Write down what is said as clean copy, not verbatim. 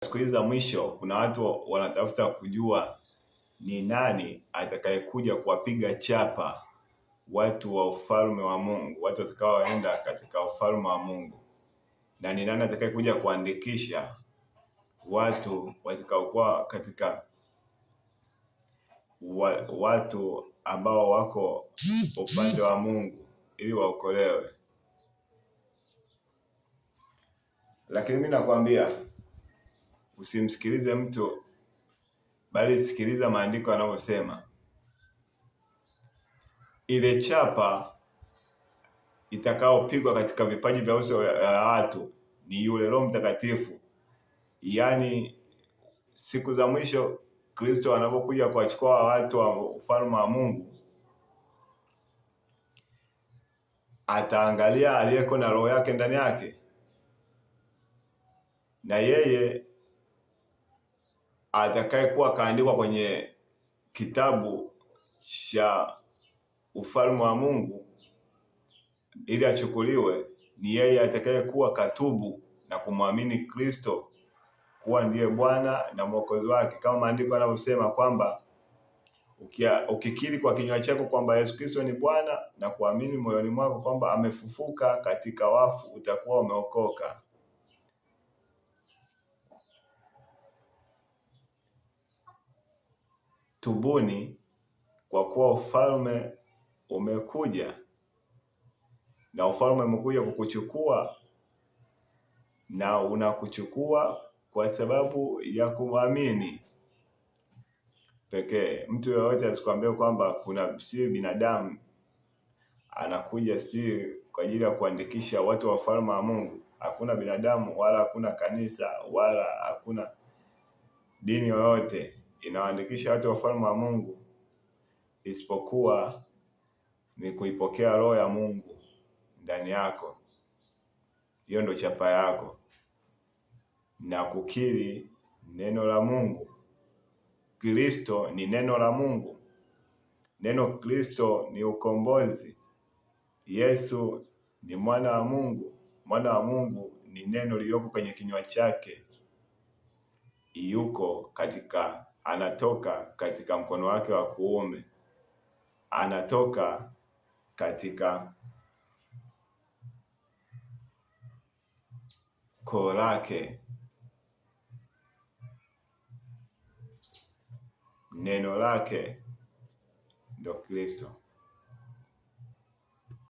siku hizi za mwisho kuna watu wanatafuta kujua ni nani atakayekuja kuwapiga chapa watu wa ufalme wa Mungu, watu watakaoenda katika ufalme wa Mungu, na ni nani atakayekuja kuandikisha watu watakaokuwa katika watu ambao wako upande wa Mungu ili waokolewe. Lakini mimi nakwambia usimsikilize mtu, bali sikiliza maandiko yanavyosema. Ile chapa itakaopigwa katika vipaji vya uso wa watu ni yule Roho Mtakatifu. Yaani siku za mwisho Kristo anapokuja kuwachukua watu wa ufalme wa Mungu, ataangalia aliyeko na roho yake ndani yake, na yeye atakayekuwa kaandikwa kwenye kitabu cha ufalme wa Mungu ili achukuliwe, ni yeye atakayekuwa katubu na kumwamini Kristo kuwa ndiye Bwana na Mwokozi wake, kama maandiko yanavyosema kwamba ukikiri kwa kinywa chako kwamba Yesu Kristo ni Bwana na kuamini moyoni mwako kwamba amefufuka katika wafu, utakuwa umeokoka. Tubuni, kwa kuwa ufalme umekuja, na ufalme umekuja kukuchukua, na unakuchukua kwa sababu ya kuamini pekee. Mtu yeyote asikwambie kwamba kuna binadamu anakuja kwa ajili ya kuandikisha watu wa ufalme wa Mungu. Hakuna binadamu wala hakuna kanisa wala hakuna dini yoyote inaandikisha watu wa ufalme wa Mungu, isipokuwa ni kuipokea roho ya Mungu ndani yako. Hiyo ndio chapa yako, na kukiri neno la Mungu. Kristo ni neno la Mungu. Neno Kristo ni ukombozi. Yesu ni mwana wa Mungu. Mwana wa Mungu ni neno lililoko kwenye kinywa chake. Anatoka katika mkono wake wa kuume. Anatoka katika koo lake. Neno lake ndo Kristo.